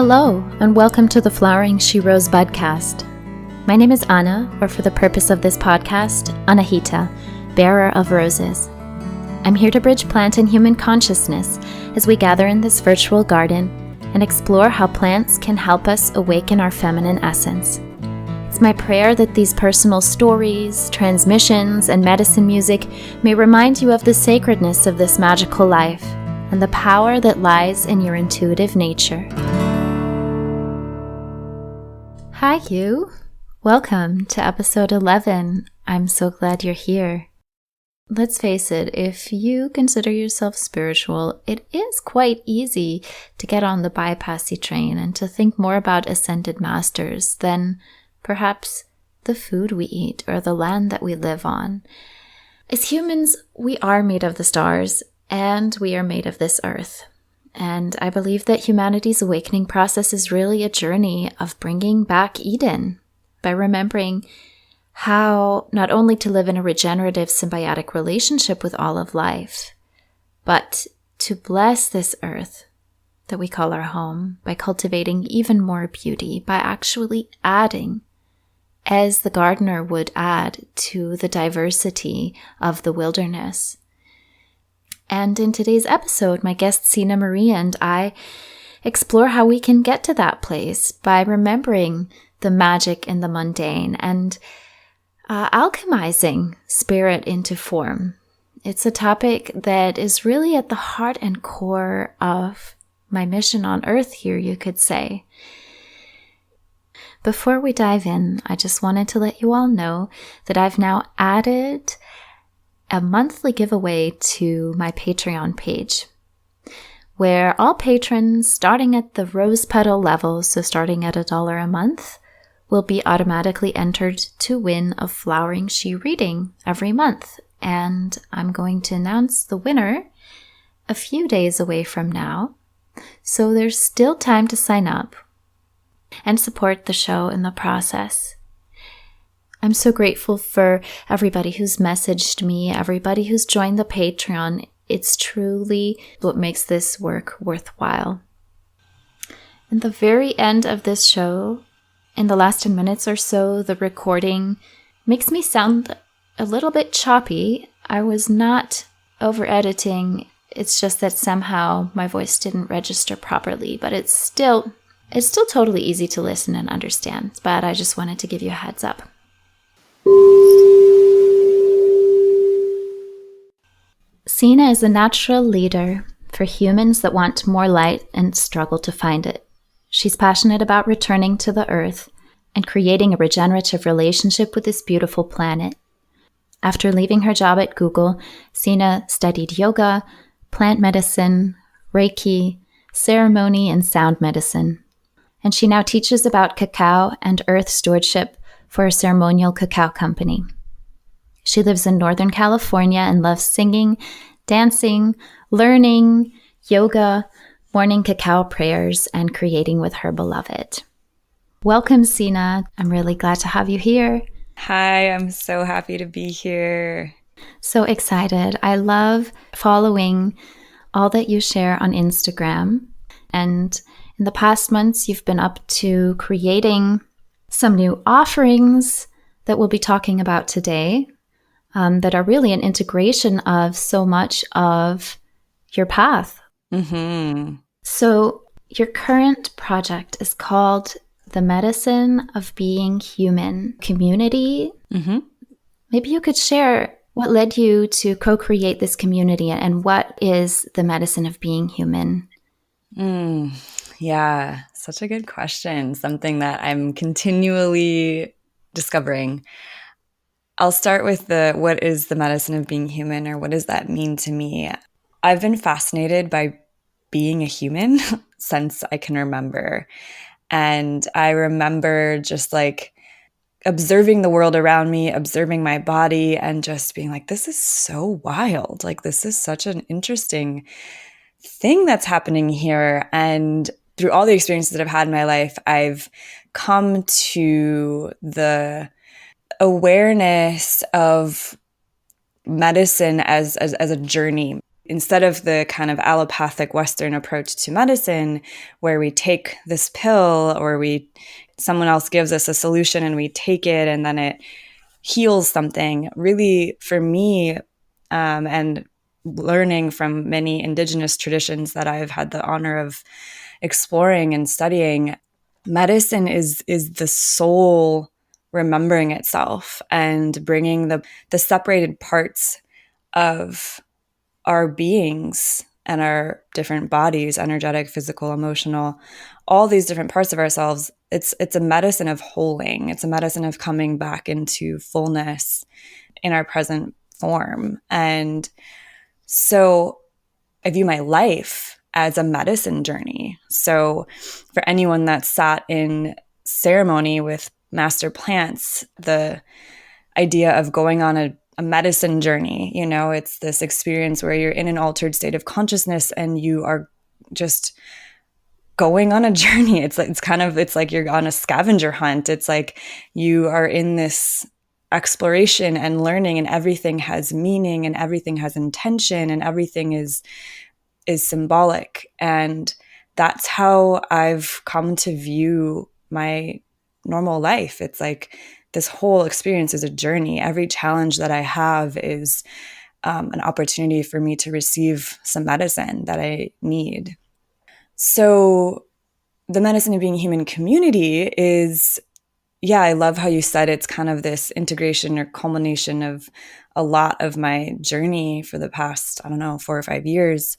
Hello, and welcome to the Flowering She Rose Budcast. My name is Anna, or for the purpose of this podcast, Anahita, bearer of roses. I'm here to bridge plant and human consciousness as we gather in this virtual garden and explore how plants can help us awaken our feminine essence. It's my prayer that these personal stories, transmissions, and medicine music may remind you of the sacredness of this magical life and the power that lies in your intuitive nature. Hi, you. Welcome to episode 11. I'm so glad you're here. Let's face it, if you consider yourself spiritual, it is quite easy to get on the bypassy train and to think more about ascended masters than perhaps the food we eat or the land that we live on. As humans, we are made of the stars and we are made of this earth. And I believe that humanity's awakening process is really a journey of bringing back Eden by remembering how not only to live in a regenerative symbiotic relationship with all of life, but to bless this earth that we call our home by cultivating even more beauty, by actually adding, as the gardener would add to the diversity of the wilderness. And in today's episode, my guest Sena Maria and I explore how we can get to that place by remembering the magic in the mundane and alchemizing spirit into form. It's a topic that is really at the heart and core of my mission on earth here, you could say. Before we dive in, I just wanted to let you all know that I've now added a monthly giveaway to my Patreon page, where all patrons starting at the rose petal level, so starting at $1 a month, will be automatically entered to win a Flowering She reading every month. And I'm going to announce the winner a few days away from now, so there's still time to sign up and support the show in the process. I'm so grateful for everybody who's messaged me, everybody who's joined the Patreon. It's truly what makes this work worthwhile. In the very end of this show, in the last 10 minutes or so, the recording makes me sound a little bit choppy. I was not over-editing. It's just that somehow my voice didn't register properly, but it's still totally easy to listen and understand. But I just wanted to give you a heads up. Sena is a natural leader for humans that want more light and struggle to find it. She's passionate about returning to the earth and creating a regenerative relationship with this beautiful planet. After leaving her job at Google, Sena studied yoga, plant medicine, Reiki, ceremony, and sound medicine. And she now teaches about cacao and earth stewardship for a ceremonial cacao company. She lives in Northern California and loves singing, dancing, learning, yoga, morning cacao prayers, and creating with her beloved. Welcome, Sena. I'm really glad to have you here. Hi, I'm so happy to be here. So excited. I love following all that you share on Instagram. And in the past months, you've been up to creating some new offerings that we'll be talking about today that are really an integration of so much of your path. Mm-hmm. So your current project is called The Medicine of Being Human Community. Mm-hmm. Maybe you could share what led you to co-create this community and what is the medicine of being human? Yeah, such a good question. Something that I'm continually discovering. I'll start with what is the medicine of being human, or what does that mean to me? I've been fascinated by being a human since I can remember. And I remember just like observing the world around me, observing my body, and just being like, this is so wild. Like, this is such an interesting thing that's happening here. And through all the experiences that I've had in my life, I've come to the awareness of medicine as a journey. instead of the kind of allopathic Western approach to medicine, where we take this pill or someone else gives us a solution and we take it and then it heals something, really for me, and learning from many indigenous traditions that I've had the honor of exploring and studying, medicine is the soul remembering itself and bringing the separated parts of our beings and our different bodies, energetic, physical, emotional, all these different parts of ourselves. It's a medicine of wholing. It's a medicine of coming back into fullness in our present form. And so I view my life as a medicine journey. So for anyone that's sat in ceremony with master plants, the idea of going on a medicine journey, it's this experience where you're in an altered state of consciousness and you are just going on a journey. It's like you're on a scavenger hunt. It's like you are in this exploration and learning, and everything has meaning and everything has intention and everything is symbolic. And that's how I've come to view my normal life. It's like this whole experience is a journey. Every challenge that I have is an opportunity for me to receive some medicine that I need. So the medicine of being human community is, I love how you said it's kind of this integration or culmination of a lot of my journey for the past, 4 or 5 years,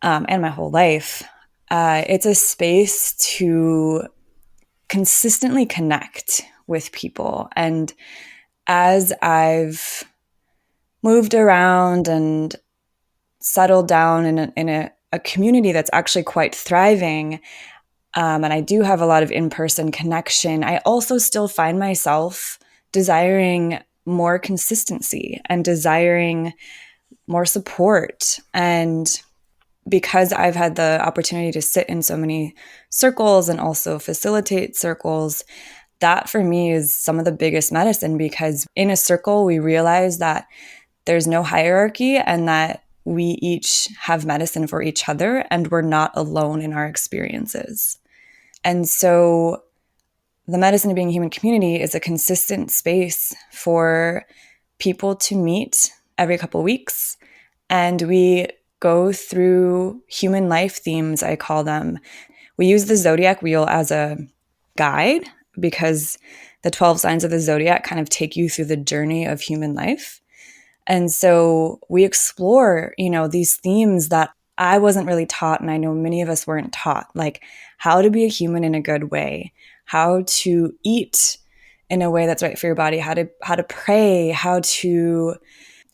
and my whole life. It's a space to consistently connect with people. And as I've moved around and settled down in a community that's actually quite thriving, and I do have a lot of in-person connection, I also still find myself desiring more consistency and desiring more support. And because I've had the opportunity to sit in so many circles and also facilitate circles, that for me is some of the biggest medicine, because in a circle, we realize that there's no hierarchy and that we each have medicine for each other and we're not alone in our experiences. And so the medicine of being a human community is a consistent space for people to meet every couple of weeks. And we go through human life themes, I call them. We use the zodiac wheel as a guide because the 12 signs of the zodiac kind of take you through the journey of human life. And so we explore, these themes that I wasn't really taught, and I know many of us weren't taught, like how to be a human in a good way, how to eat in a way that's right for your body, how to pray, how to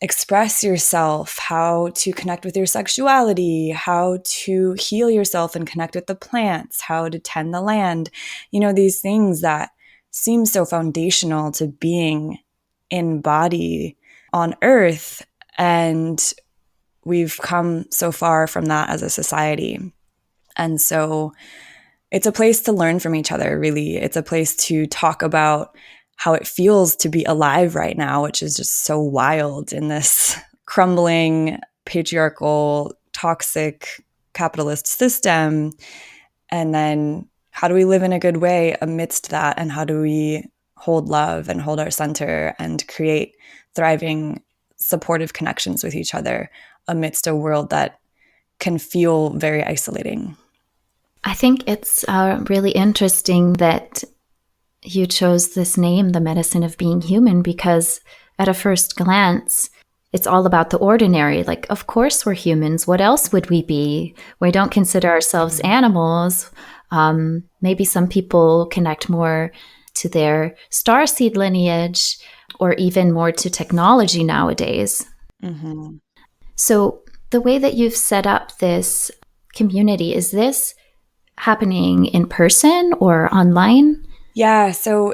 express yourself, how to connect with your sexuality, how to heal yourself and connect with the plants, how to tend the land, these things that seem so foundational to being in body on earth. And we've come so far from that as a society. And so it's a place to learn from each other, really. It's a place to talk about how it feels to be alive right now, which is just so wild in this crumbling, patriarchal, toxic, capitalist system. And then how do we live in a good way amidst that? And how do we hold love and hold our center and create thriving, supportive connections with each other amidst a world that can feel very isolating? I think it's really interesting that you chose this name, the medicine of being human, because at a first glance, it's all about the ordinary. Like, of course we're humans. What else would we be? We don't consider ourselves animals. Maybe some people connect more to their starseed lineage or even more to technology nowadays. Mm-hmm. So the way that you've set up this community, is this happening in person or online? Yeah, so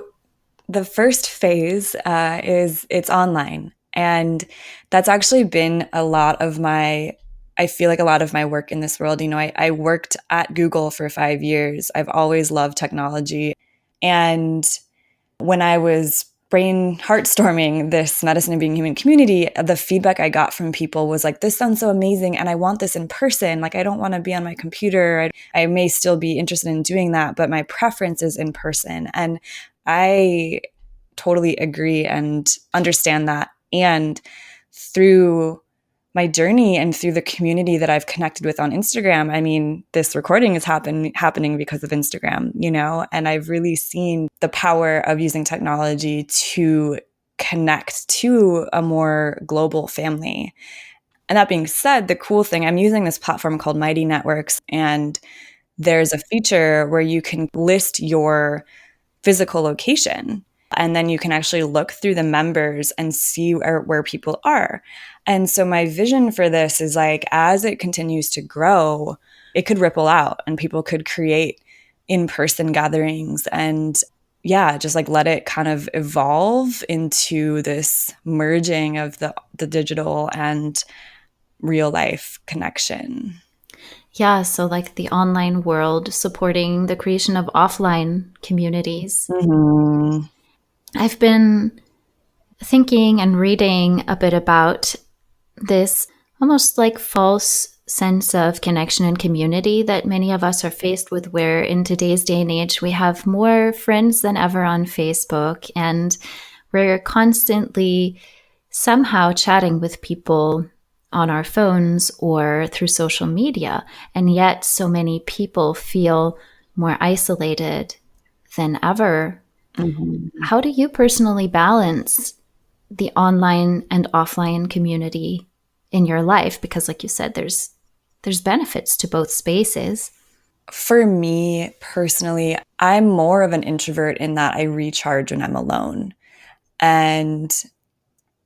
the first phase is it's online. And that's actually been I feel like a lot of my work in this world. I worked at Google for 5 years. I've always loved technology. And when I was heartstorming this medicine of being human community, the feedback I got from people was like, this sounds so amazing. And I want this in person. Like, I don't want to be on my computer. I may still be interested in doing that, but my preference is in person. And I totally agree and understand that. And through my journey and through the community that I've connected with on Instagram, I mean, this recording is happening because of Instagram, and I've really seen the power of using technology to connect to a more global family. And that being said, the cool thing, I'm using this platform called Mighty Networks, and there's a feature where you can list your physical location. And then you can actually look through the members and see where people are. And so my vision for this is like, as it continues to grow, it could ripple out and people could create in-person gatherings and just like let it kind of evolve into this merging of the digital and real life connection. Yeah, so like the online world supporting the creation of offline communities. Mm-hmm. I've been thinking and reading a bit about this almost like false sense of connection and community that many of us are faced with, where in today's day and age, we have more friends than ever on Facebook, and we're constantly somehow chatting with people on our phones or through social media. And yet so many people feel more isolated than ever. Mm-hmm. How do you personally balance the online and offline community in your life? Because like you said, there's benefits to both spaces. For me personally, I'm more of an introvert in that I recharge when I'm alone. And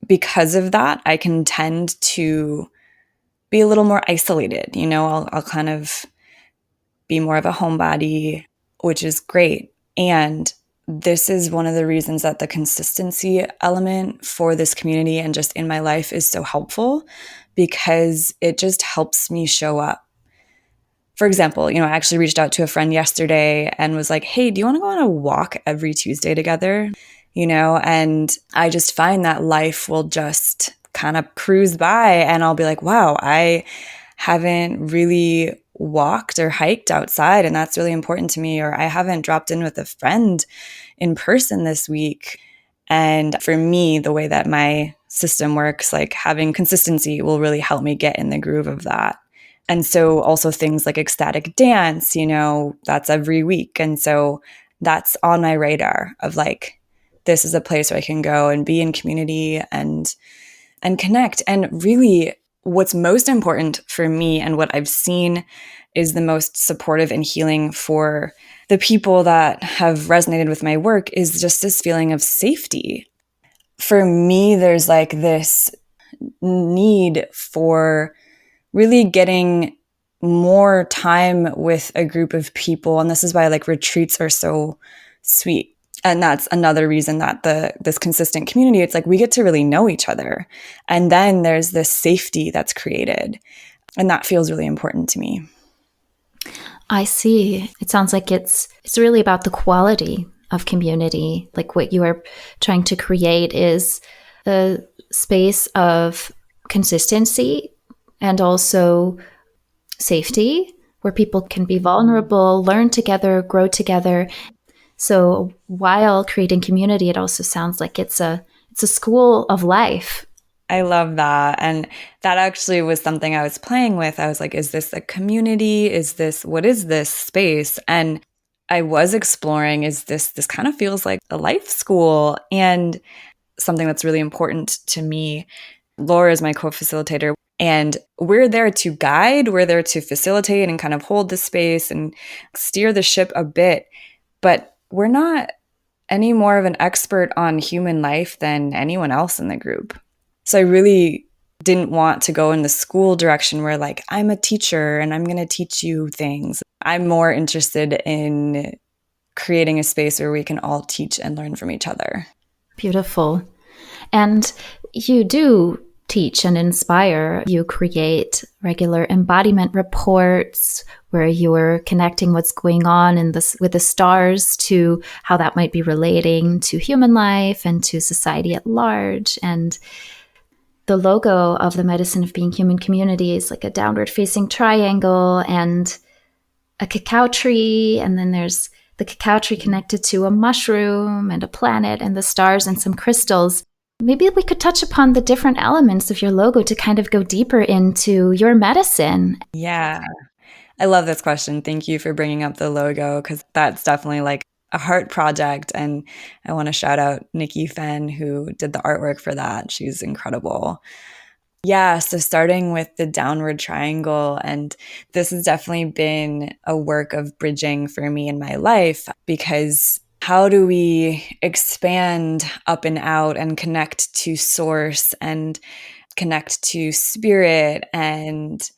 because of that, I can tend to be a little more isolated. I'll kind of be more of a homebody, which is great. And this is one of the reasons that the consistency element for this community and just in my life is so helpful, because it just helps me show up. For example, I actually reached out to a friend yesterday and was like, hey, do you want to go on a walk every Tuesday together? And I just find that life will just kind of cruise by and I'll be like, wow, I haven't really walked or hiked outside, and that's really important to me. Or I haven't dropped in with a friend in person this week. And for me, the way that my system works, like having consistency will really help me get in the groove of that. And so also things like ecstatic dance, that's every week. And so that's on my radar of like, this is a place where I can go and be in community and connect. And really what's most important for me and what I've seen is the most supportive and healing for the people that have resonated with my work is just this feeling of safety. For me, there's like this need for really getting more time with a group of people. And this is why like retreats are so sweet. And that's another reason that this consistent community, it's like we get to really know each other. And then there's this safety that's created. And that feels really important to me. I see. It sounds like it's really about the quality of community. Like what you are trying to create is a space of consistency and also safety where people can be vulnerable, learn together, grow together. So while creating community, it also sounds like it's a school of life. I love that. And that actually was something I was playing with. I was like, is this a community? What is this space? And I was exploring, this kind of feels like a life school and something that's really important to me. Laura is my co-facilitator, and we're there to guide, we're there to facilitate and kind of hold the space and steer the ship a bit. But we're not any more of an expert on human life than anyone else in the group. So I really didn't want to go in the school direction where like, I'm a teacher and I'm going to teach you things. I'm more interested in creating a space where we can all teach and learn from each other. Beautiful. And you do teach and inspire. You create regular embodiment reports where you're connecting what's going on with the stars to how that might be relating to human life and to society at large. And the logo of the Medicine of Being Human community is like a downward facing triangle and a cacao tree. And then there's the cacao tree connected to a mushroom and a planet and the stars and some crystals. Maybe we could touch upon the different elements of your logo to kind of go deeper into your medicine. Yeah. I love this question. Thank you for bringing up the logo, because that's definitely like a heart project. And I want to shout out Nikki Fenn, who did the artwork for that. She's incredible. Yeah, so starting with the downward triangle, and this has definitely been a work of bridging for me in my life, because how do we expand up and out and connect to source and connect to spirit and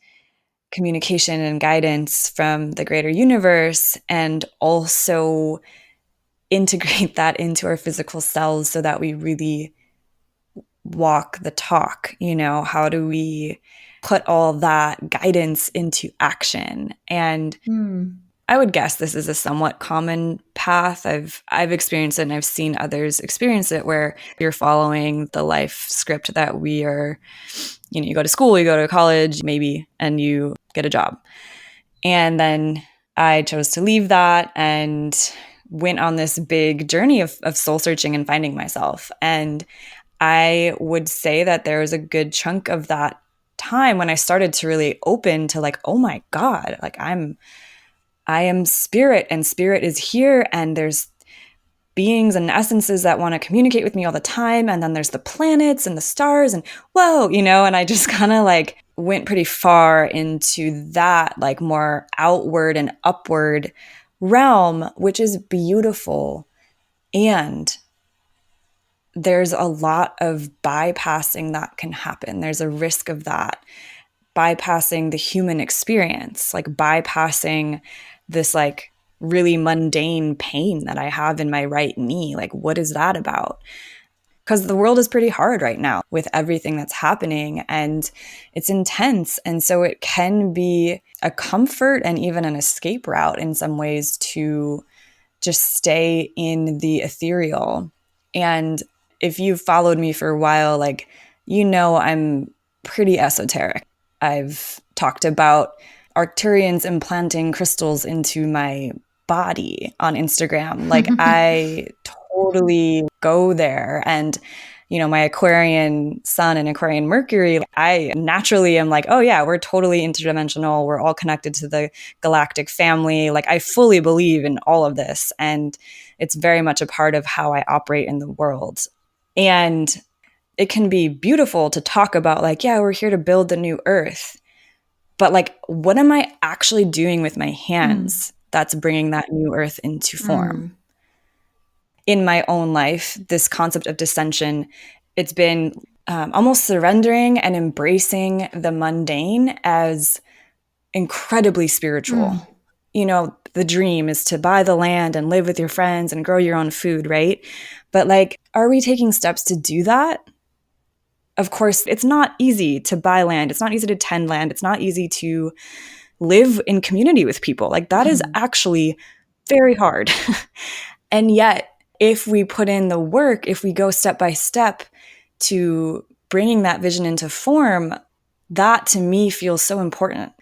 communication and guidance from the greater universe, and also integrate that into our physical selves so that we really walk the talk? How do we put all that guidance into action? And I would guess this is a somewhat common path. I've experienced it, and I've seen others experience it, where you're following the life script that we are, you go to school, you go to college, maybe, and you get a job. And then I chose to leave that and went on this big journey of soul searching and finding myself. And I would say that there was a good chunk of that time when I started to really open to like, oh my God, like I am spirit, and spirit is here, and there's beings and essences that want to communicate with me all the time. And then there's the planets and the stars, and whoa, and I just kind of like went pretty far into that, like more outward and upward realm, which is beautiful. And there's a lot of bypassing that can happen. There's a risk of that. Bypassing the human experience, like bypassing this like really mundane pain that I have in my right knee. Like, what is that about? Because the world is pretty hard right now with everything that's happening, and it's intense. And so it can be a comfort and even an escape route in some ways to just stay in the ethereal. And if you've followed me for a while, like, I'm pretty esoteric. I've talked about Arcturians implanting crystals into my body on Instagram. Like, I totally go there. And, my Aquarian sun and Aquarian Mercury, I naturally am like, oh yeah, we're totally interdimensional. We're all connected to the galactic family. Like, I fully believe in all of this. And it's very much a part of how I operate in the world. And it can be beautiful to talk about like, yeah, we're here to build the new earth. But like, what am I actually doing with my hands that's bringing that new earth into form? In my own life, this concept of dissension, it's been almost surrendering and embracing the mundane as incredibly spiritual. The dream is to buy the land and live with your friends and grow your own food, right? But like, are we taking steps to do that? Of course, it's not easy to buy land. It's not easy to tend land. It's not easy to live in community with people. Like, that is actually very hard. And yet, if we put in the work, if we go step by step to bringing that vision into form, that to me feels so important.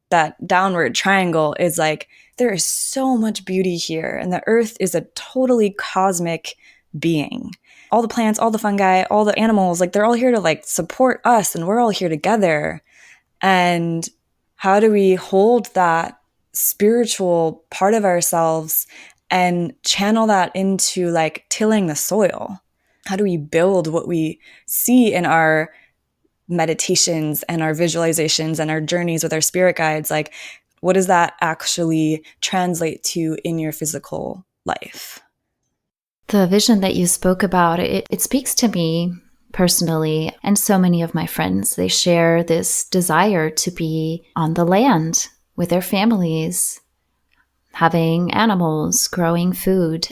That downward triangle is like, there is so much beauty here, and the earth is a totally cosmic being. All the plants, all the fungi, all the animals, like, they're all here to like support us, and we're all here together. And how do we hold that spiritual part of ourselves and channel that into like tilling the soil? How do we build what we see in our meditations and our visualizations and our journeys with our spirit guides? Like, what does that actually translate to in your physical life? The vision that you spoke about, it speaks to me personally, and so many of my friends. They share this desire to be on the land with their families, having animals, growing food.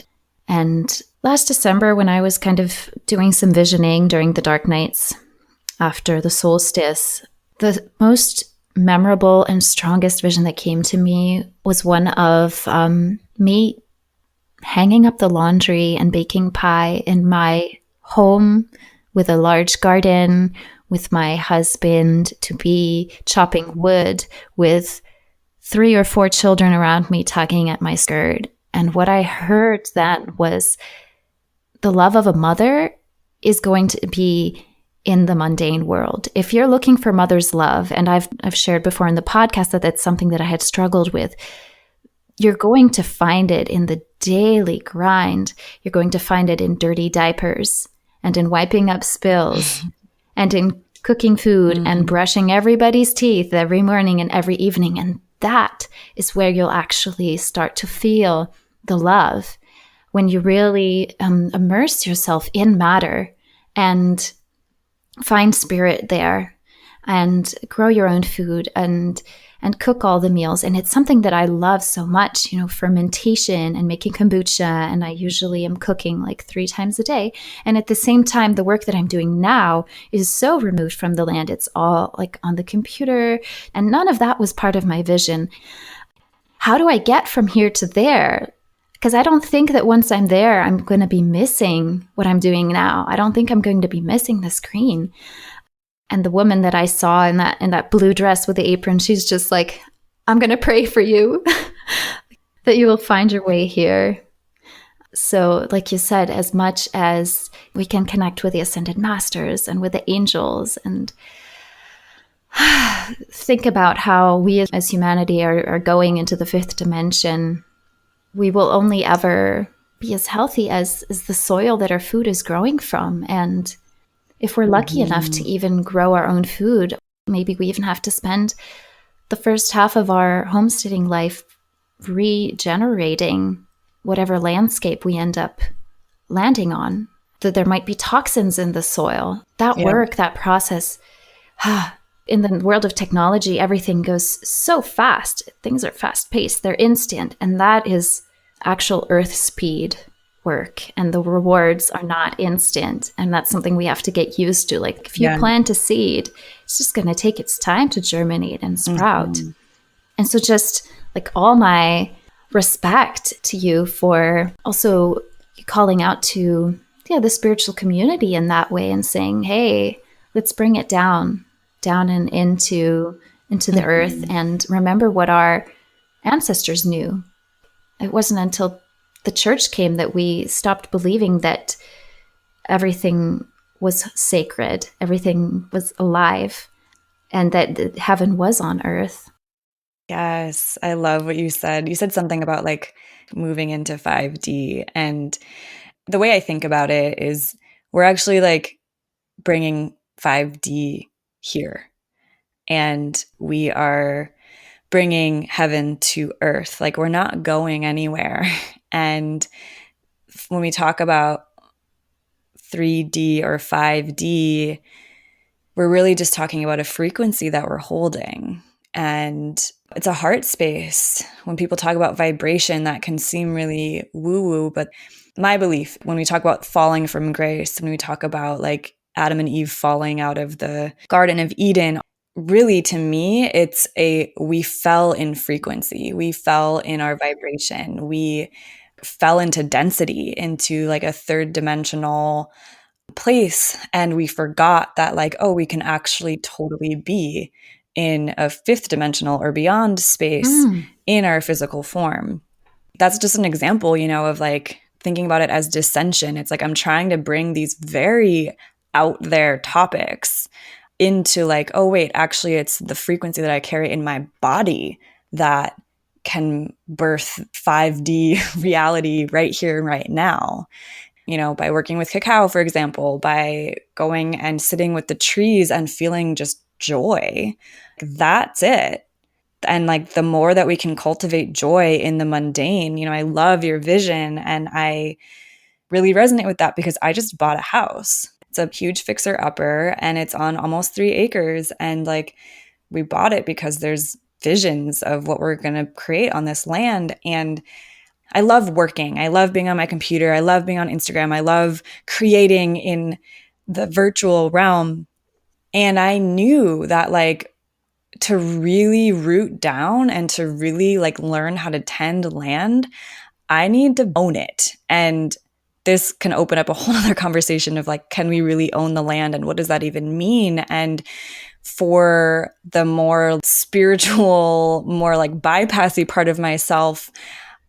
And last December, when I was kind of doing some visioning during the dark nights, after the solstice. The most memorable and strongest vision that came to me was one of me hanging up the laundry and baking pie in my home with a large garden, with my husband to be chopping wood, with 3 or 4 children around me tugging at my skirt. And what I heard then was the love of a mother is going to be in the mundane world. If you're looking for mother's love, and I've shared before in the podcast that that's something that I had struggled with, you're going to find it in the daily grind. You're going to find it in dirty diapers and in wiping up spills and in cooking food and brushing everybody's teeth every morning and every evening. And that is where you'll actually start to feel the love, when you really immerse yourself in matter and find spirit there and grow your own food and cook all the meals. And it's something that I love so much, fermentation and making kombucha. And I usually am cooking like 3 times a day. And at the same time, the work that I'm doing now is so removed from the land. It's all like on the computer. And none of that was part of my vision. How do I get from here to there? Because I don't think that once I'm there, I'm going to be missing what I'm doing now. I don't think I'm going to be missing the screen. And the woman that I saw in that blue dress with the apron, she's just like, I'm going to pray for you that you will find your way here. So like you said, as much as we can connect with the ascended masters and with the angels and think about how we as humanity are going into the 5th dimension, we will only ever be as healthy as the soil that our food is growing from. And if we're lucky enough to even grow our own food, maybe we even have to spend the first half of our homesteading life regenerating whatever landscape we end up landing on. That there might be toxins in the soil. That work, that process. In the world of technology, everything goes so fast. Things are fast paced. They're instant. And that is actual earth speed work, and the rewards are not instant. And that's something we have to get used to. Like if you plant a seed, it's just going to take its time to germinate and sprout. And so just like all my respect to you for also calling out to the spiritual community in that way and saying, hey, let's bring it down and into the earth and remember what our ancestors knew. It wasn't until the church came that we stopped believing that everything was sacred, everything was alive, and that heaven was on earth. Yes, I love what you said. You said something about like moving into 5D. And the way I think about it is we're actually like bringing 5D here. And we are bringing heaven to earth. Like we're not going anywhere. And when we talk about 3D or 5D, we're really just talking about a frequency that we're holding. And it's a heart space. When people talk about vibration, that can seem really woo-woo. But my belief, when we talk about falling from grace, when we talk about like Adam and Eve falling out of the Garden of Eden, really, to me, we fell in frequency. We fell in our vibration. We fell into density, into like a 3rd dimensional place. And we forgot that like, oh, we can actually totally be in a 5th dimensional or beyond space in our physical form. That's just an example, of like thinking about it as dissension. It's like I'm trying to bring these very out there topics into like, oh, wait, actually, it's the frequency that I carry in my body that can birth 5D reality right here and right now. By working with cacao, for example, by going and sitting with the trees and feeling just joy. That's it. And like the more that we can cultivate joy in the mundane, I love your vision and I really resonate with that because I just bought a house. It's a huge fixer upper and it's on almost 3 acres. And like we bought it because there's visions of what we're going to create on this land. And I love working. I love being on my computer. I love being on Instagram. I love creating in the virtual realm. And I knew that like to really root down and to really like learn how to tend land, I need to own it. And this can open up a whole other conversation of like, can we really own the land and what does that even mean? And for the more spiritual, more like bypassy part of myself,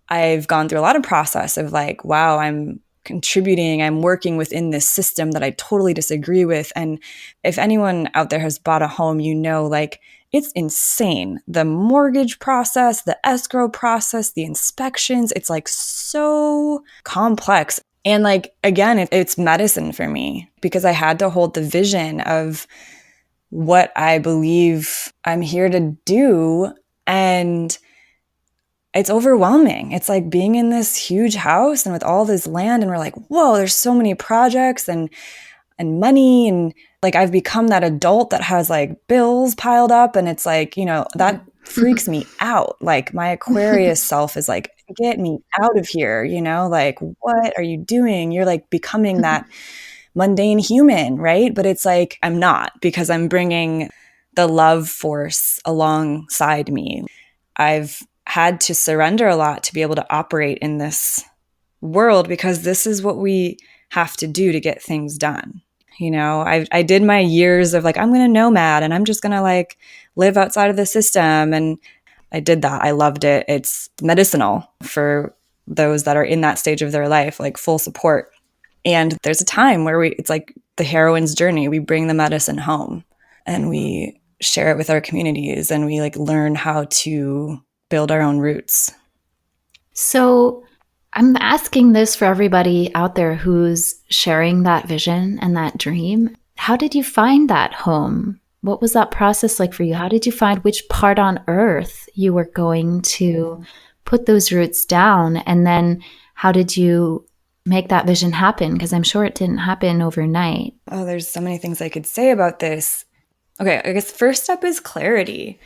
I've gone through a lot of process of like, wow, I'm contributing, I'm working within this system that I totally disagree with. And if anyone out there has bought a home, you know, like it's insane. The mortgage process, the escrow process, the inspections, it's like so complex. And like, again, it's medicine for me because I had to hold the vision of what I believe I'm here to do. And it's overwhelming. It's like being in this huge house and with all this land, and we're like, whoa, there's so many projects and money, and like I've become that adult that has like bills piled up, and it's like, you know, that freaks me out. Like my Aquarius self is like, get me out of here, you know, like what are you doing? You're like becoming that mundane human, right? But it's like I'm not, because I'm bringing the love force alongside me. I've had to surrender a lot to be able to operate in this world because this is what we have to do to get things done. You know, I did my years of like, I'm going to nomad and I'm just going to like live outside of the system. And I did that. I loved it. It's medicinal for those that are in that stage of their life, like full support. And there's a time where it's like the heroine's journey. We bring the medicine home and we share it with our communities and we like learn how to build our own roots. So I'm asking this for everybody out there who's sharing that vision and that dream. How did you find that home? What was that process like for you? How did you find which part on earth you were going to put those roots down? And then how did you make that vision happen? Because I'm sure it didn't happen overnight. Oh, there's so many things I could say about this. Okay, I guess first step is clarity.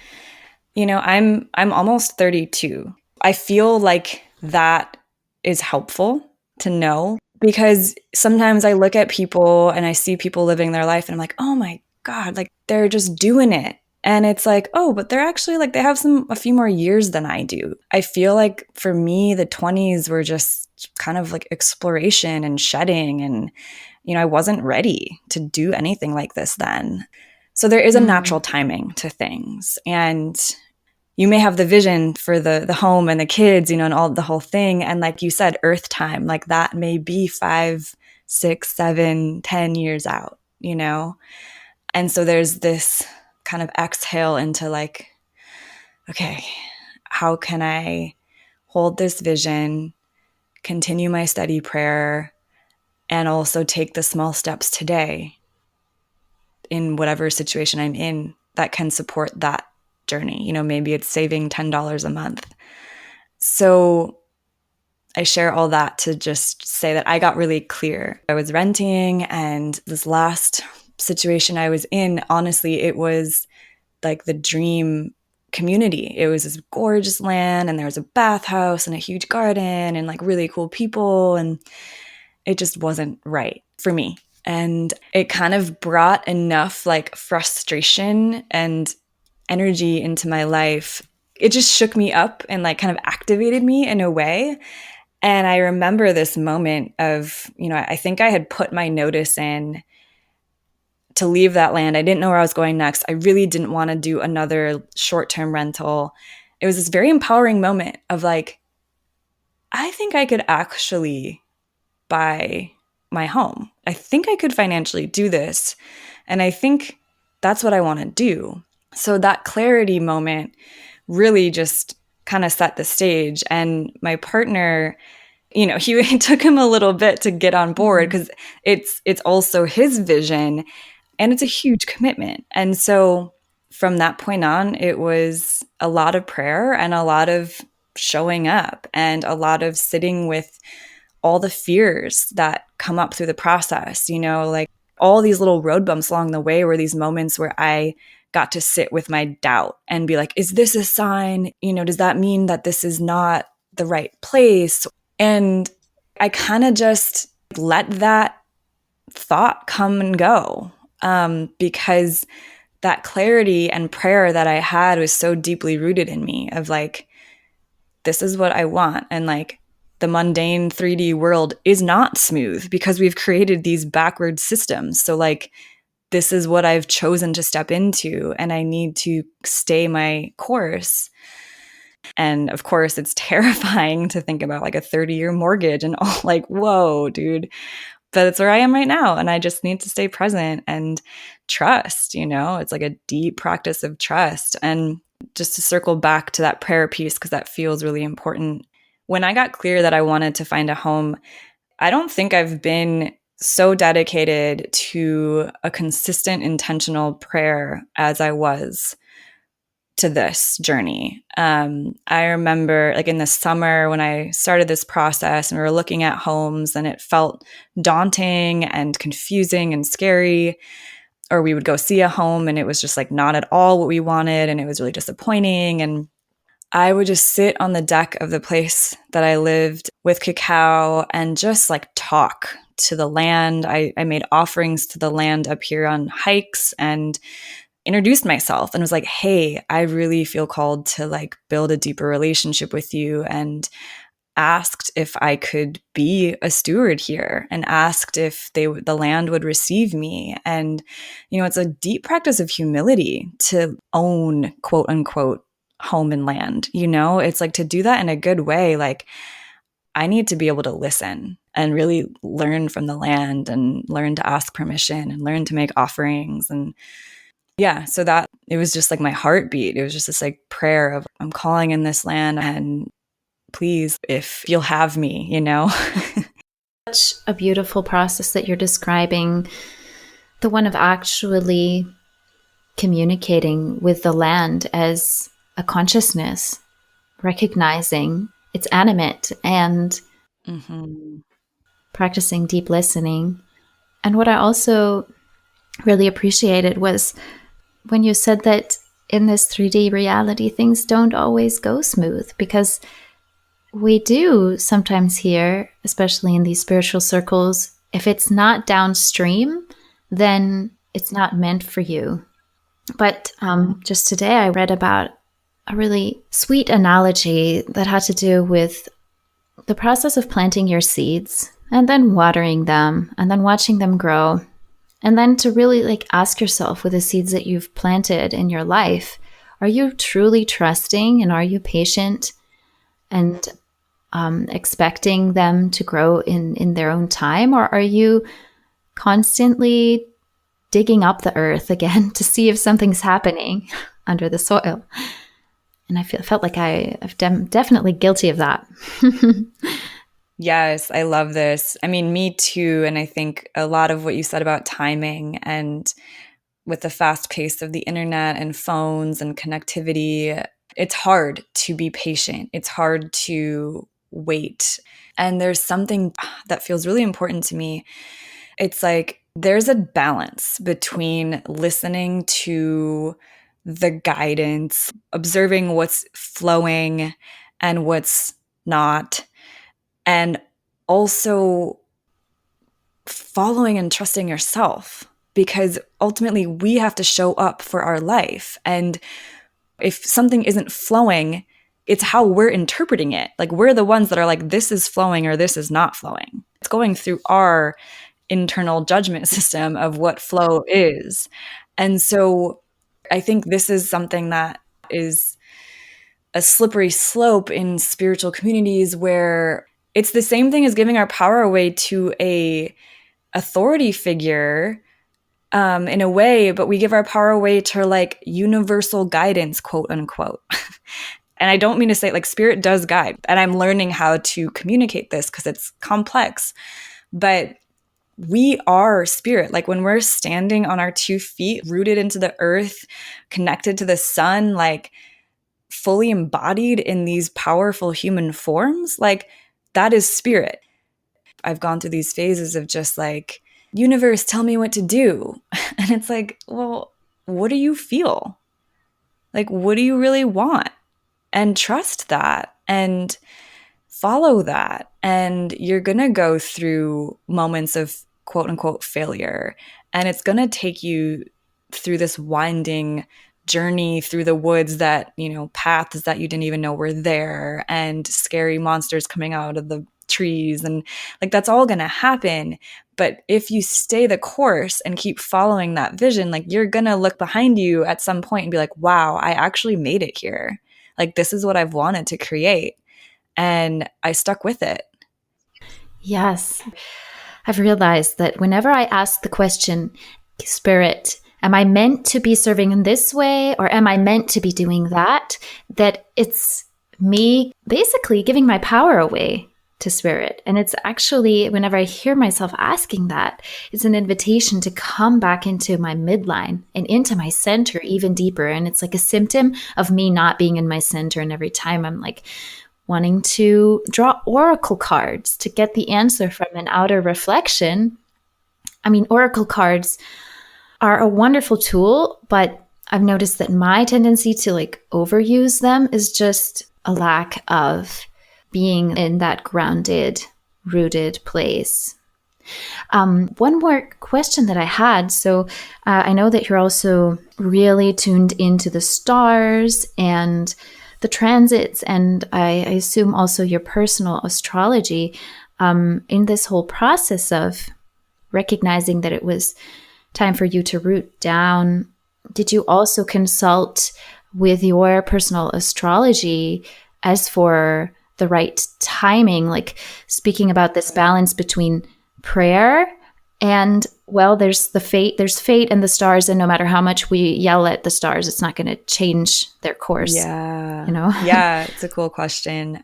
You know, I'm almost 32. I feel like that is helpful to know because sometimes I look at people and I see people living their life and I'm like, "Oh my God, like they're just doing it." And it's like, "Oh, but they're actually like they have a few more years than I do." I feel like for me the 20s were just kind of like exploration and shedding, and you know, I wasn't ready to do anything like this then. So there is a natural timing to things. And you may have the vision for the home and the kids, you know, and all the whole thing. And like you said, earth time, like that may be 5, 6, 7, 10 years out, you know? And so there's this kind of exhale into like, okay, how can I hold this vision, continue my steady prayer, and also take the small steps today in whatever situation I'm in that can support that journey. You know, maybe it's saving $10 a month. So I share all that to just say that I got really clear. I was renting, and this last situation I was in, honestly, it was like the dream community. It was this gorgeous land, and there was a bathhouse and a huge garden and like really cool people. And it just wasn't right for me. And it kind of brought enough like frustration and energy into my life. It just shook me up and like kind of activated me in a way. And I remember this moment of, you know, I think I had put my notice in to leave that land. I didn't know where I was going next. I really didn't want to do another short-term rental. It was this very empowering moment of like, I think I could actually buy my home. I think I could financially do this. And I think that's what I want to do. So that clarity moment really just kind of set the stage. And my partner, you know, it took him a little bit to get on board because it's also his vision and it's a huge commitment. And so from that point on, it was a lot of prayer and a lot of showing up and a lot of sitting with all the fears that come up through the process, you know, like all these little road bumps along the way were these moments where I got to sit with my doubt and be like, is this a sign? You know, does that mean that this is not the right place? And I kind of just let that thought come and go. because that clarity and prayer that I had was so deeply rooted in me of like, this is what I want. And like the mundane 3D world is not smooth because we've created these backward systems. So like, this is what I've chosen to step into, and I need to stay my course. And of course, it's terrifying to think about like a 30-year mortgage and all like, whoa, dude. But it's where I am right now. And I just need to stay present and trust, you know, it's like a deep practice of trust. And just to circle back to that prayer piece, because that feels really important. When I got clear that I wanted to find a home, I don't think I've been so dedicated to a consistent, intentional prayer as I was to this journey. I remember like in the summer when I started this process and we were looking at homes and it felt daunting and confusing and scary. Or we would go see a home and it was just like not at all what we wanted and it was really disappointing. And I would just sit on the deck of the place that I lived with cacao and just like talk to the land. I made offerings to the land up here on hikes and introduced myself and was like, hey, I really feel called to like build a deeper relationship with you, and asked if I could be a steward here and asked if the land would receive me. And, you know, it's a deep practice of humility to own quote unquote home and land. You know, it's like to do that in a good way. Like I need to be able to listen and really learn from the land and learn to ask permission and learn to make offerings. And yeah, so that it was just like my heartbeat. It was just this like prayer of I'm calling in this land and please, if you'll have me, you know? Such a beautiful process that you're describing, the one of actually communicating with the land as a consciousness, recognizing it's animate and practicing deep listening. And what I also really appreciated was when you said that in this 3D reality, things don't always go smooth, because we do sometimes hear, especially in these spiritual circles, if it's not downstream, then it's not meant for you. But just today I read about a really sweet analogy that had to do with the process of planting your seeds and then watering them and then watching them grow. And then to really like ask yourself with the seeds that you've planted in your life, are you truly trusting and are you patient and expecting them to grow in their own time? Or are you constantly digging up the earth again to see if something's happening under the soil? And I felt like I'm definitely guilty of that. Yes, I love this. I mean, me too. And I think a lot of what you said about timing and with the fast pace of the internet and phones and connectivity, it's hard to be patient. It's hard to wait. And there's something that feels really important to me. It's like there's a balance between listening to the guidance, observing what's flowing and what's not, and also following and trusting yourself, because ultimately we have to show up for our life. And if something isn't flowing, it's how we're interpreting it. Like we're the ones that are like, this is flowing or this is not flowing. It's going through our internal judgment system of what flow is. And so I think this is something that is a slippery slope in spiritual communities where it's the same thing as giving our power away to a authority figure in a way, but we give our power away to like universal guidance, quote unquote. And I don't mean to say like spirit does guide, and I'm learning how to communicate this because it's complex, but we are spirit. Like when we're standing on our 2 feet, rooted into the earth, connected to the sun, like fully embodied in these powerful human forms, like that is spirit. I've gone through these phases of just like, universe, tell me what to do. And it's like, well, what do you feel? Like, what do you really want? And trust that and follow that. And you're going to go through moments of quote unquote failure. And it's going to take you through this winding journey through the woods that, paths that you didn't even know were there, and scary monsters coming out of the trees. And like, that's all going to happen. But if you stay the course and keep following that vision, like, you're going to look behind you at some point and be like, wow, I actually made it here. Like, this is what I've wanted to create. And I stuck with it. Yes. I've realized that whenever I ask the question, Spirit, am I meant to be serving in this way, or am I meant to be doing that? That it's me basically giving my power away to Spirit. And it's actually, whenever I hear myself asking that, it's an invitation to come back into my midline and into my center even deeper. And it's like a symptom of me not being in my center. And every time I'm like wanting to draw oracle cards to get the answer from an outer reflection. I mean, oracle cards are a wonderful tool, but I've noticed that my tendency to like overuse them is just a lack of being in that grounded, rooted place. One more question that I had. So I know that you're also really tuned into the stars and the transits, and I assume also your personal astrology in this whole process of recognizing that it was time for you to root down. Did you also consult with your personal astrology as for the right timing, like speaking about this balance between prayer and, well, there's fate and the stars, and no matter how much we yell at the stars, it's not going to change their course. Yeah. Yeah, it's a cool question.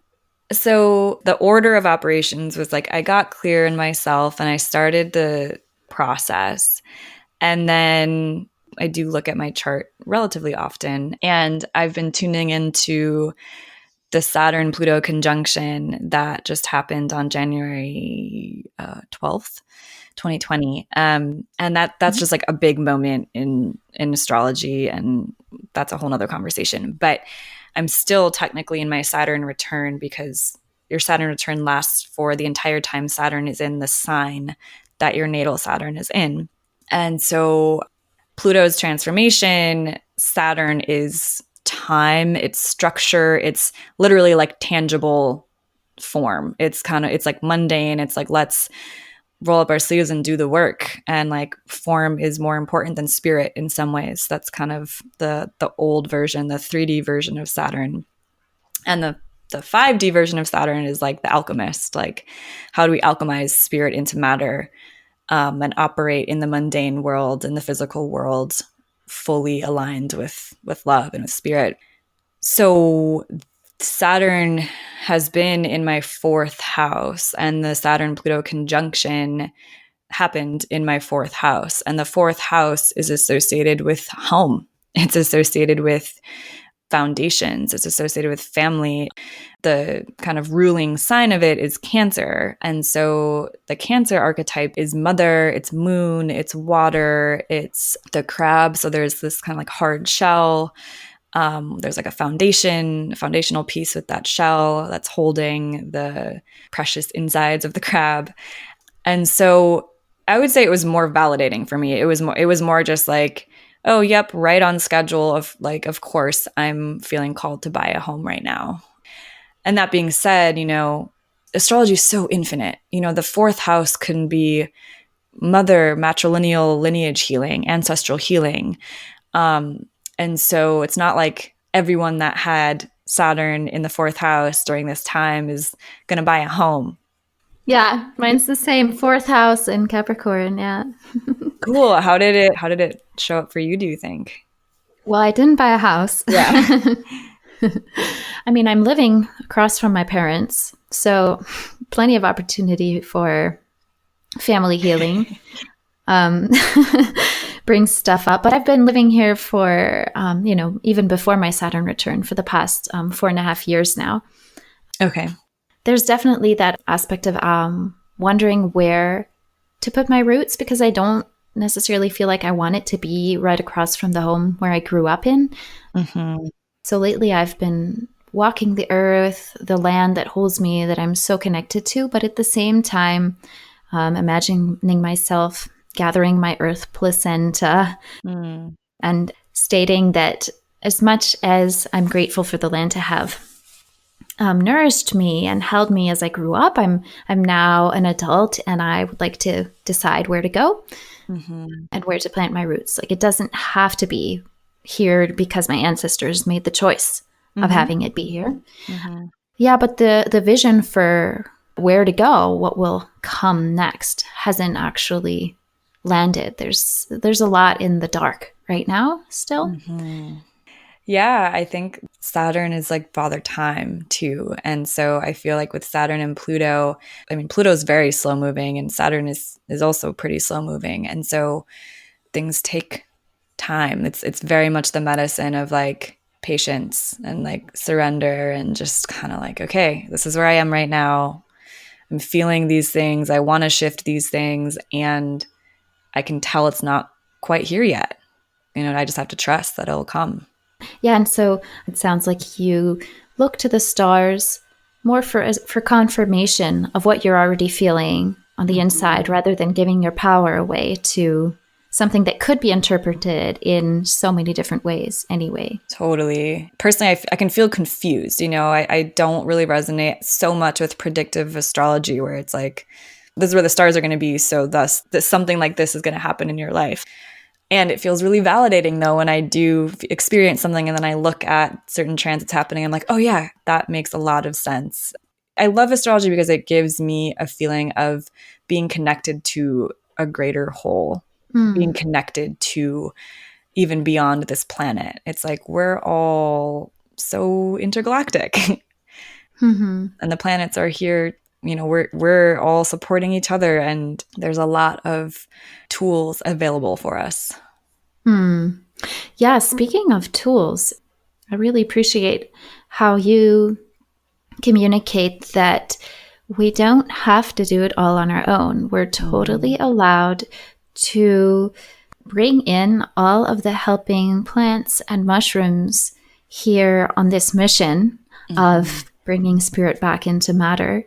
So the order of operations was like, I got clear in myself and I started the process. And then I do look at my chart relatively often. And I've been tuning into the Saturn-Pluto conjunction that just happened on January 12th, 2020. And that's just like a big moment in astrology. And that's a whole nother conversation. But I'm still technically in my Saturn return, because your Saturn return lasts for the entire time Saturn is in the sign that your natal Saturn is in. And so Pluto's transformation, Saturn is time, it's structure, it's literally like tangible form. It's like mundane. It's like, let's roll up our sleeves and do the work. And like, form is more important than spirit in some ways. That's kind of the old version, the 3D version of Saturn. And the 5D version of Saturn is like the alchemist. Like, how do we alchemize spirit into matter? And operate in the mundane world, in the physical world, fully aligned with love and with spirit. So Saturn has been in my 4th house, and the Saturn-Pluto conjunction happened in my 4th house. And the 4th house is associated with home. It's associated with foundations. It's associated with family. The kind of ruling sign of it is Cancer. And so the Cancer archetype is mother, it's moon, it's water, it's the crab. So there's this kind of like hard shell. There's like a foundational piece with that shell that's holding the precious insides of the crab. And so I would say it was more validating for me. It was more just like, oh, yep, right on schedule of like, of course, I'm feeling called to buy a home right now. And that being said, astrology is so infinite. The 4th house can be mother, matrilineal lineage healing, ancestral healing. And so it's not like everyone that had Saturn in the 4th house during this time is going to buy a home. Yeah, mine's the same. 4th house in Capricorn. Yeah. Cool. How did it show up for you, do you think? Well, I didn't buy a house. Yeah. I mean, I'm living across from my parents, so plenty of opportunity for family healing. Brings stuff up. But I've been living here for, even before my Saturn return for the past 4.5 years now. Okay. There's definitely that aspect of wondering where to put my roots, because I don't necessarily feel like I want it to be right across from the home where I grew up in. Mm-hmm. So lately I've been walking the earth, the land that holds me, that I'm so connected to, but at the same time, imagining myself gathering my earth placenta Mm. and stating that as much as I'm grateful for the land to have nourished me and held me as I grew up, I'm now an adult and I would like to decide where to go and where to plant my roots. Like, it doesn't have to be here because my ancestors made the choice of having it be here. Yeah, but the vision for where to go, what will come next, hasn't actually landed. There's a lot in the dark right now still. Yeah, I think Saturn is like father time too. And so I feel like with Saturn and Pluto, I mean, Pluto's very slow moving and Saturn is also pretty slow moving. And so things take time. It's very much the medicine of like patience and like surrender and just kind of like, okay, this is where I am right now. I'm feeling these things. I want to shift these things and I can tell it's not quite here yet. You know, I just have to trust that it'll come. Yeah, and so it sounds like you look to the stars more for confirmation of what you're already feeling on the inside, rather than giving your power away to something that could be interpreted in so many different ways anyway. Totally. Personally, I can feel confused. You know, I don't really resonate so much with predictive astrology where it's like, this is where the stars are going to be. So thus, something like this is going to happen in your life. And it feels really validating, though, when I do experience something and then I look at certain transits happening. I'm like, oh, yeah, that makes a lot of sense. I love astrology because it gives me a feeling of being connected to a greater whole, being connected to even beyond this planet. It's like we're all so intergalactic. And the planets are here. You know, we're all supporting each other, and there's a lot of tools available for us. Yeah, speaking of tools, I really appreciate how you communicate that we don't have to do it all on our own. We're totally allowed to bring in all of the helping plants and mushrooms here on this mission of bringing spirit back into matter.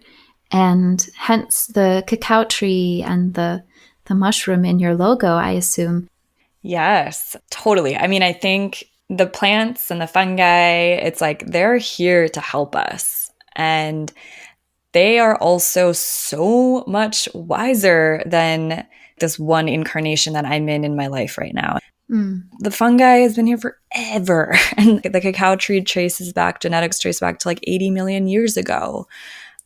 And hence the cacao tree and the mushroom in your logo, I assume. Yes, totally. I mean, I think the plants and the fungi, it's like they're here to help us. And they are also so much wiser than this one incarnation that I'm in my life right now. The fungi has been here forever. And the cacao tree genetics trace back to like 80 million years ago.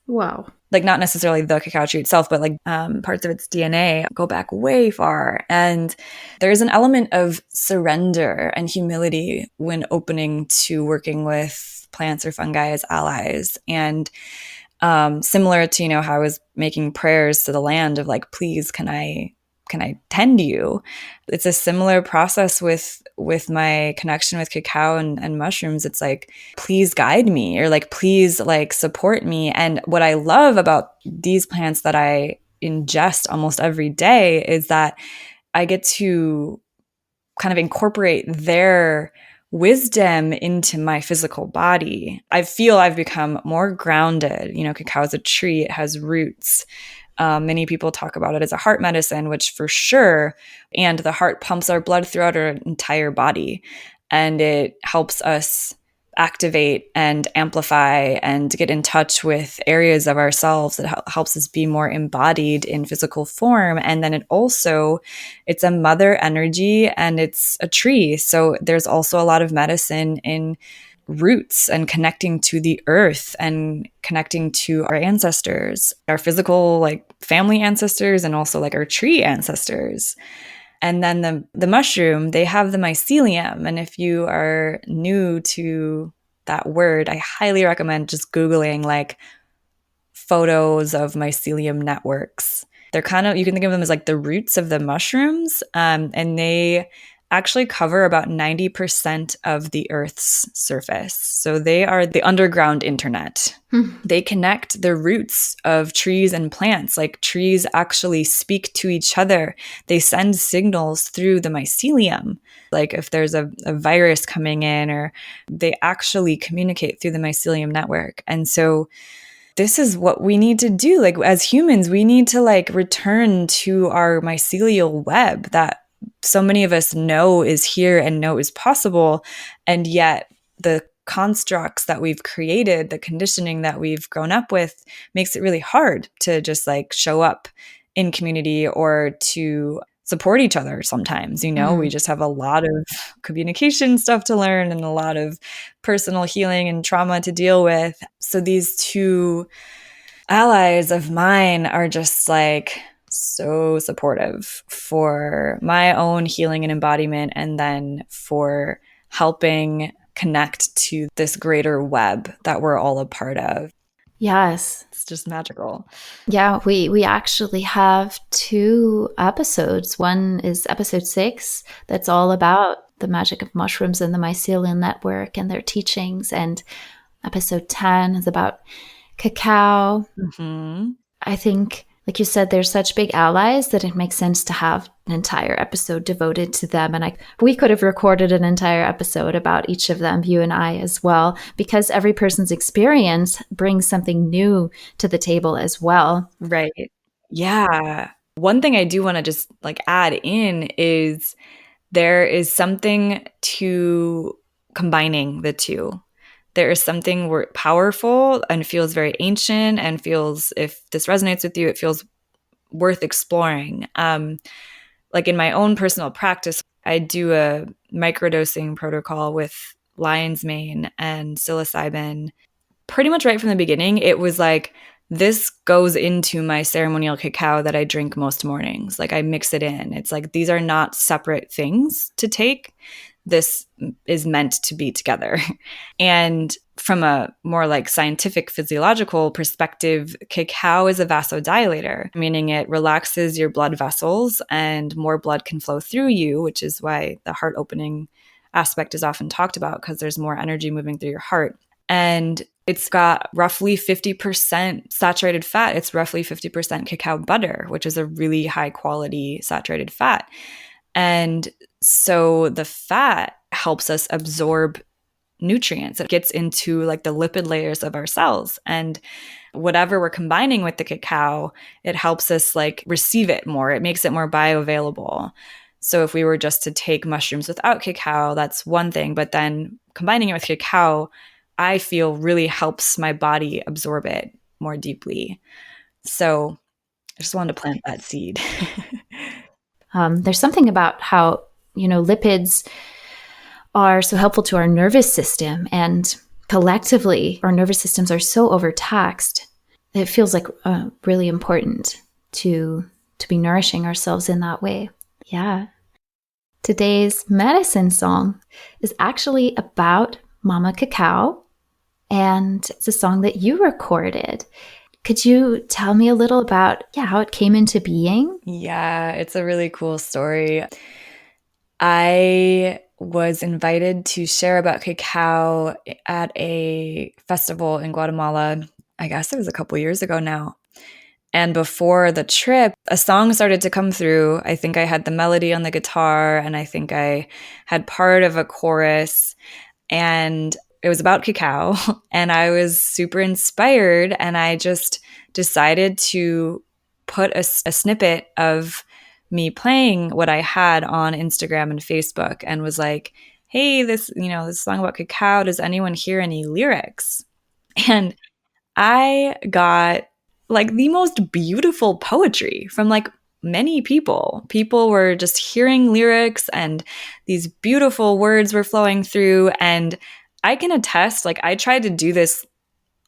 Wow. Like not necessarily the cacao tree itself, but like parts of its DNA go back way far. And there's an element of surrender and humility when opening to working with plants or fungi as allies. And similar to, you know, how I was making prayers to the land of like, please, can I tend you? It's a similar process with my connection with cacao and mushrooms. It's like, please guide me, or like, please like support me. And what I love about these plants that I ingest almost every day is that I get to kind of incorporate their wisdom into my physical body. I feel I've become more grounded. You know, cacao is a tree, it has roots. Many people talk about it as a heart medicine, which for sure, and the heart pumps our blood throughout our entire body, and it helps us activate and amplify and get in touch with areas of ourselves that helps us be more embodied in physical form. And then it's a mother energy and it's a tree. So there's also a lot of medicine in roots and connecting to the earth and connecting to our ancestors, our physical like family ancestors, and also like our tree ancestors. And then the mushroom, they have the mycelium. And if you are new to that word, I highly recommend just Googling like photos of mycelium networks. They're kind of, you can think of them as like the roots of the mushrooms. And they actually cover about 90% of the Earth's surface. So they are the underground internet. They connect the roots of trees and plants. Like trees actually speak to each other. They send signals through the mycelium. Like if there's a virus coming in, or they actually communicate through the mycelium network. And so this is what we need to do. Like as humans, we need to like return to our mycelial web that so many of us know is here and know is possible. And yet the constructs that we've created, the conditioning that we've grown up with makes it really hard to just like show up in community or to support each other sometimes. We just have a lot of communication stuff to learn and a lot of personal healing and trauma to deal with. So these two allies of mine are just like so supportive for my own healing and embodiment, and then for helping connect to this greater web that we're all a part of. Yes. It's just magical. Yeah, we actually have 2 episodes. One is episode 6 that's all about the magic of mushrooms and the mycelial network and their teachings. And episode 10 is about cacao. Mm-hmm. I think, like you said, they're such big allies that it makes sense to have an entire episode devoted to them. And we could have recorded an entire episode about each of them, you and I as well, because every person's experience brings something new to the table as well. Right. Yeah. One thing I do want to just like add in is there is something to combining the two. There is something powerful and feels very ancient and feels, if this resonates with you, it feels worth exploring. Like in my own personal practice, I do a microdosing protocol with lion's mane and psilocybin. Pretty much right from the beginning, it was like, this goes into my ceremonial cacao that I drink most mornings. Like I mix it in. It's like, these are not separate things to take. This is meant to be together. And from a more like scientific physiological perspective, cacao is a vasodilator, meaning it relaxes your blood vessels and more blood can flow through you, which is why the heart opening aspect is often talked about, because there's more energy moving through your heart. And it's got roughly 50% saturated fat. It's roughly 50% cacao butter, which is a really high quality saturated fat. And so the fat helps us absorb nutrients. It gets into like the lipid layers of our cells. And whatever we're combining with the cacao, it helps us like receive it more. It makes it more bioavailable. So if we were just to take mushrooms without cacao, that's one thing. But then combining it with cacao, I feel really helps my body absorb it more deeply. So I just wanted to plant that seed. There's something about how, lipids are so helpful to our nervous system, and collectively our nervous systems are so overtaxed. It feels like really important to be nourishing ourselves in that way. Yeah. Today's medicine song is actually about Mama Cacao, and it's a song that you recorded. Could you tell me a little about how it came into being? Yeah, it's a really cool story. I was invited to share about cacao at a festival in Guatemala. I guess it was a couple years ago now. And before the trip, a song started to come through. I think I had the melody on the guitar, and I think I had part of a chorus, and it was about cacao. And I was super inspired, and I just decided to put a snippet of me playing what I had on Instagram and Facebook, and was like, hey, this song about cacao, does anyone hear any lyrics? And I got like the most beautiful poetry from like many people. People were just hearing lyrics, and these beautiful words were flowing through. And I can attest, like I tried to do this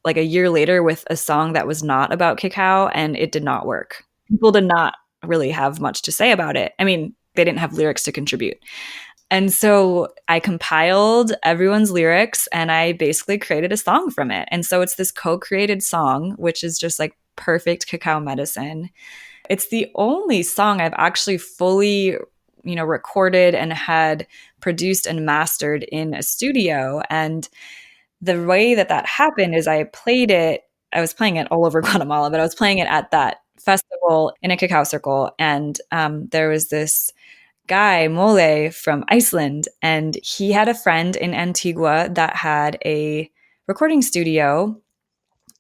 like a year later with a song that was not about cacao, and it did not work. People did not really have much to say about it. I mean, they didn't have lyrics to contribute. And so I compiled everyone's lyrics, and I basically created a song from it. And so it's this co-created song, which is just like perfect cacao medicine. It's the only song I've actually fully, recorded and had produced and mastered in a studio. And the way that happened is I was playing it all over Guatemala, but I was playing it at that festival in a cacao circle. And there was this guy, Mole, from Iceland, and he had a friend in Antigua that had a recording studio.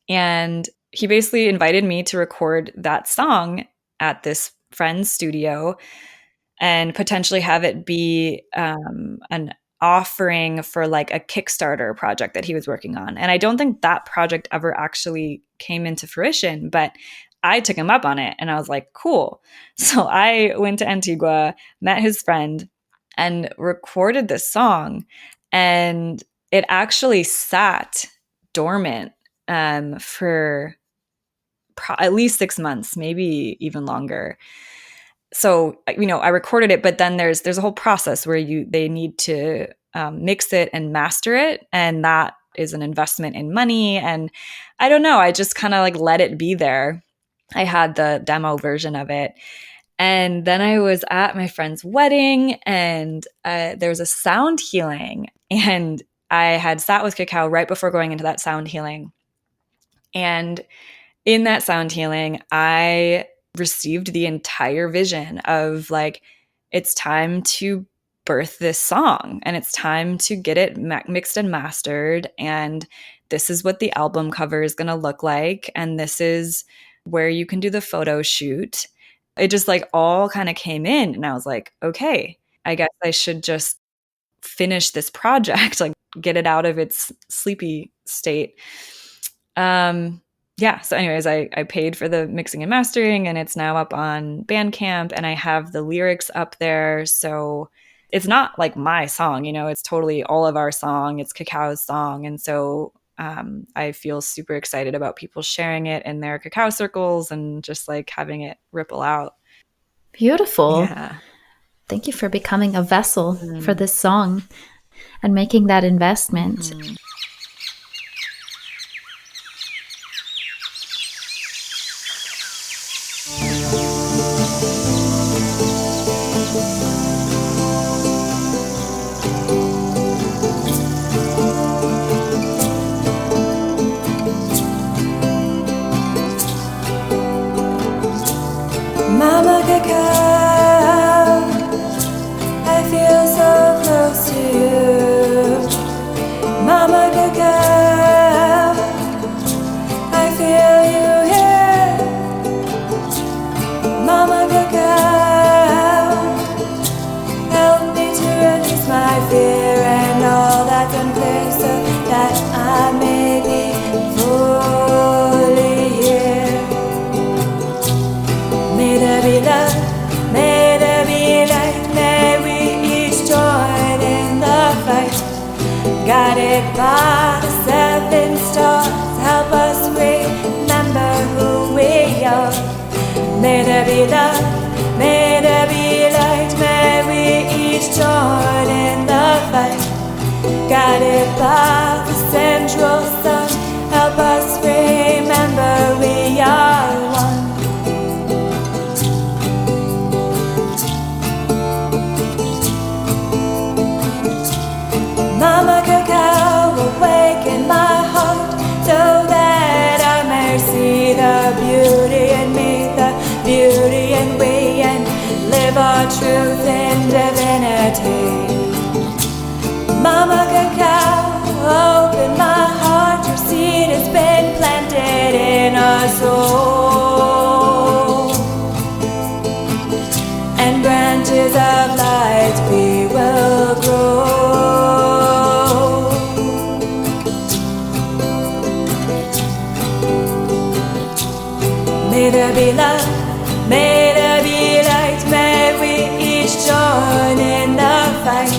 And he basically invited me to record that song at this friend's studio and potentially have it be an offering for like a Kickstarter project that he was working on. And I don't think that project ever actually came into fruition, but I took him up on it and I was like, cool. So I went to Antigua, met his friend, and recorded this song. And it actually sat dormant for at least 6 months, maybe even longer. So, I recorded it, but then there's a whole process where they need to mix it and master it, and that is an investment in money. And I don't know, I just kind of like let it be there. I had the demo version of it, and then I was at my friend's wedding, and there was a sound healing, and I had sat with Cacao right before going into that sound healing, and in that sound healing, I received the entire vision of like, it's time to birth this song and it's time to get it mixed and mastered. And this is what the album cover is going to look like. And this is where you can do the photo shoot. It just like all kind of came in. And I was like, okay, I guess I should just finish this project, like get it out of its sleepy state. Yeah. So anyways, I paid for the mixing and mastering, and it's now up on Bandcamp, and I have the lyrics up there. So it's not like my song, it's totally all of our song. It's Cacao's song. And so I feel super excited about people sharing it in their Cacao circles and just like having it ripple out. Beautiful. Yeah. Thank you for becoming a vessel for this song and making that investment. Mama Cacao, I feel so close to you. Mama Cacao, I feel you here. Mama Cacao, help me to release my fear and all that's unclear, so that I may be fully here. May there be love, may there be light, may we each join in the fight. Guided by the 7 stars, help us remember who we are. May there be love, may there be light, may we each join in the fight. Guided by the central sun, help us remember we are one. Mama Cacao, awaken my heart so that I may see the beauty in me, the beauty in we, and live our truth in divinity. Mama Cacao, open my heart, your seed has been planted in our soul, and branches of light we will grow. May there be love, may there be light, may we each join in the fight.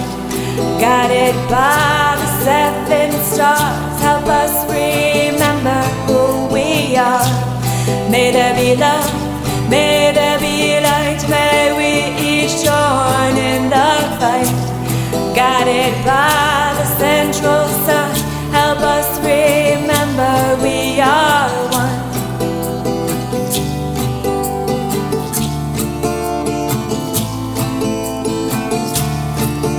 Guided by the 7 stars, help us remember who we are. May there be love, may there be light, may we each join in the fight. Guided by the central sun, help us remember we are one.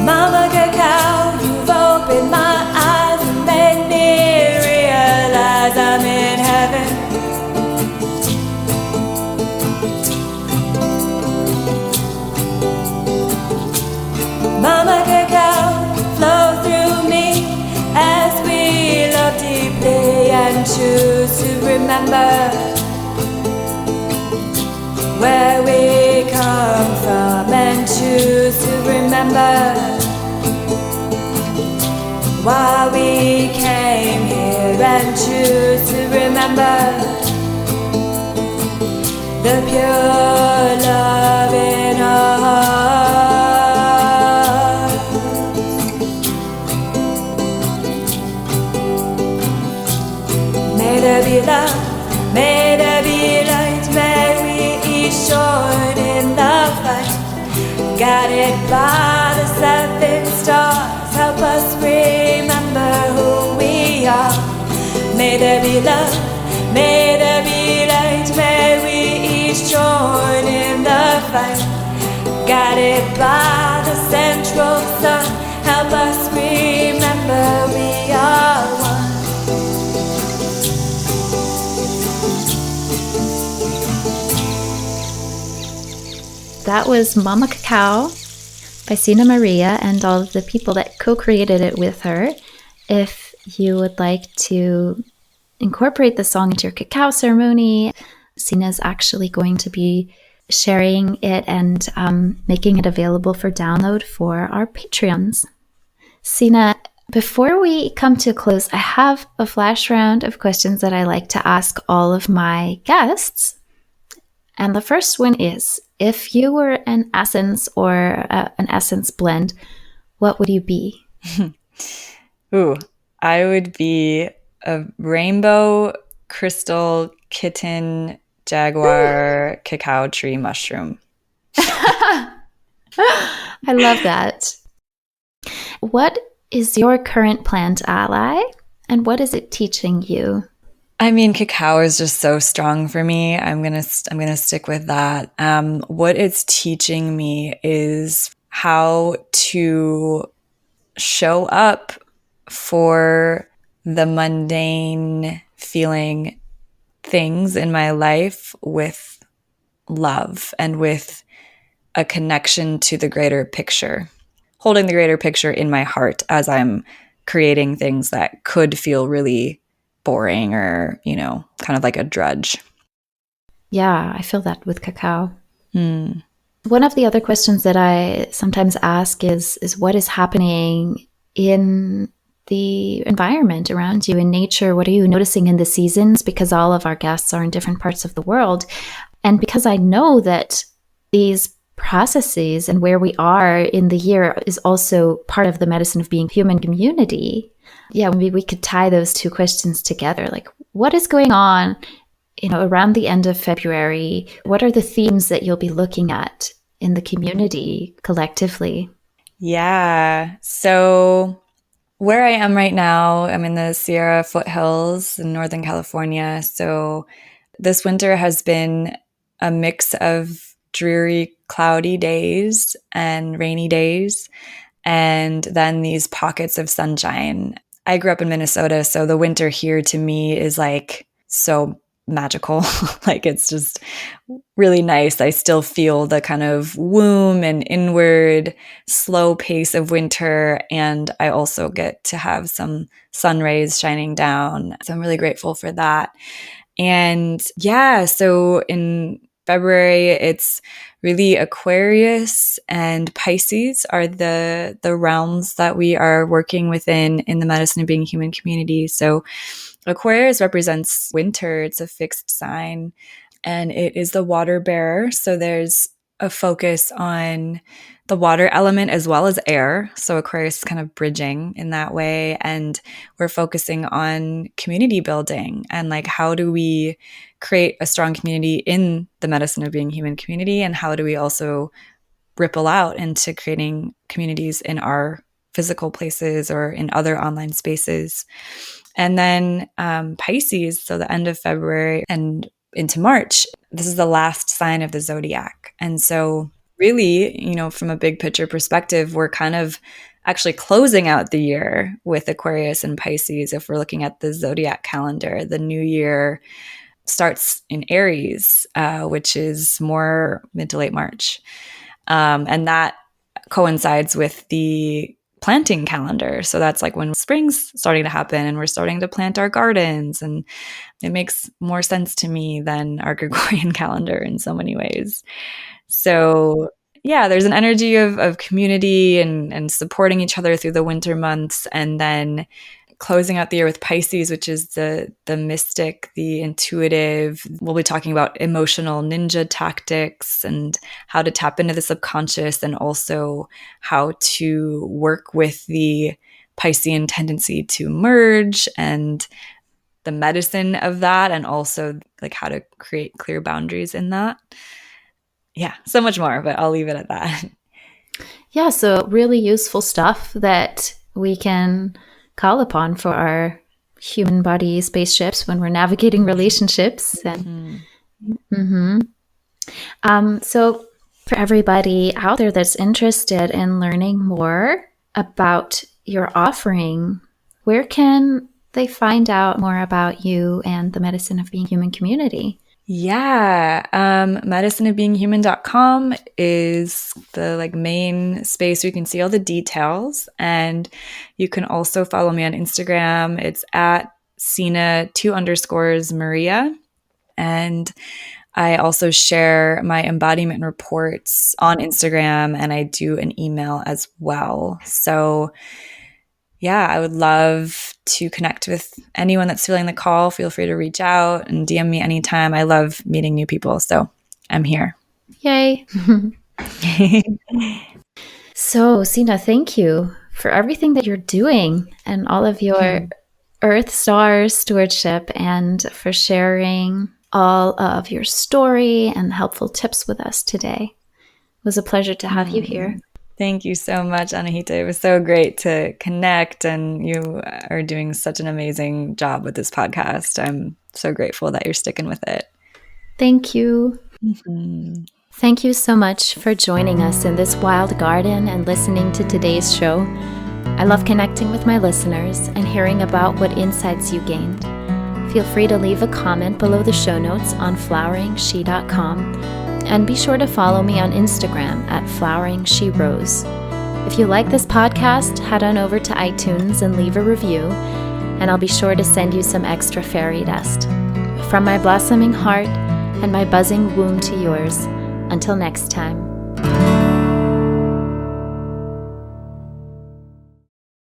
Mama Cacao, you've opened my eyes and made me realize I'm in heaven. Mama Cacao, flow remember where we come from, and choose to remember why we came here, and choose to remember the pure love in our hearts. May there be love, may there be light, may we each join in the fight. Guided by the seven stars, help us remember who we are. May there be love, may there be light, may we each join in the fight. Guided by the central sun, help us remember we are one. That was Mama Cacao by Sena Maria and all of the people that co-created it with her. If you would like to incorporate the song into your cacao ceremony, Sena's actually going to be sharing it and making it available for download for our Patreons. Sena, before we come to a close, I have a flash round of questions that I like to ask all of my guests. And the first one is, if you were an essence or an essence blend, what would you be? Ooh, I would be a rainbow crystal kitten jaguar cacao tree mushroom. I love that. What is your current plant ally, and what is it teaching you? I mean, cacao is just so strong for me. I'm gonna stick with that. What it's teaching me is how to show up for the mundane feeling things in my life with love and with a connection to the greater picture, holding the greater picture in my heart as I'm creating things that could feel really boring or, kind of like a drudge. Yeah, I feel that with cacao. One of the other questions that I sometimes ask is what is happening in the environment around you, in nature? What are you noticing in the seasons? Because all of our guests are in different parts of the world. And because I know that these processes and where we are in the year is also part of the medicine of being human community. Yeah, maybe we could tie those two questions together. Like, what is going on, around the end of February? What are the themes that you'll be looking at in the community collectively? Yeah. So where I am right now, I'm in the Sierra foothills in Northern California. So this winter has been a mix of dreary, cloudy days and rainy days, and then these pockets of sunshine. I grew up in Minnesota, so the winter here to me is like so magical. Like, it's just really nice. I still feel the kind of womb and inward slow pace of winter, and I also get to have some sun rays shining down. So I'm really grateful for that. And yeah, so in February, it's really Aquarius and Pisces are the realms that we are working within in the Medicine of Being Human community. So Aquarius represents winter. It's a fixed sign, and it is the water bearer. So there's a focus on the water element as well as air. So Aquarius is kind of bridging in that way. And we're focusing on community building and like, how do we create a strong community in the Medicine of Being Human community? And how do we also ripple out into creating communities in our physical places or in other online spaces? And then Pisces, so the end of February and into March, this is the last sign of the zodiac. And so really, from a big picture perspective, we're kind of actually closing out the year with Aquarius and Pisces. If we're looking at the zodiac calendar, the new year starts in Aries, which is more mid to late March. And that coincides with the planting calendar. So that's like when spring's starting to happen and we're starting to plant our gardens. And it makes more sense to me than our Gregorian calendar in so many ways. So yeah, there's an energy of community and supporting each other through the winter months. And then closing out the year with Pisces, which is the mystic, the intuitive. We'll be talking about emotional ninja tactics and how to tap into the subconscious, and also how to work with the Piscean tendency to merge and the medicine of that, and also like how to create clear boundaries in that. Yeah, so much more, but I'll leave it at that. Yeah, so really useful stuff that we can call upon for our human body spaceships when we're navigating relationships. And so for everybody out there that's interested in learning more about your offering, where can they find out more about you and the Medicine of Being Human community? Yeah, medicineofbeinghuman.com is the main space where you can see all the details. And you can also follow me on Instagram. It's at Sena _Maria. And I also share my embodiment reports on Instagram, and I do an email as well. So yeah, I would love to connect with anyone that's feeling the call. Feel free to reach out and DM me anytime. I love meeting new people, so I'm here. Yay. So, Sena, thank you for everything that you're doing and all of your Earth Star stewardship, and for sharing all of your story and helpful tips with us today. It was a pleasure to have you here. Thank you so much, Anahita. It was so great to connect, and you are doing such an amazing job with this podcast. I'm so grateful that you're sticking with it. Thank you. Thank you so much for joining us in this wild garden and listening to today's show. I love connecting with my listeners and hearing about what insights you gained. Feel free to leave a comment below the show notes on floweringshe.com. And be sure to follow me on Instagram at floweringsherose. If you like this podcast, head on over to iTunes and leave a review, and I'll be sure to send you some extra fairy dust. From my blossoming heart and my buzzing womb to yours, until next time.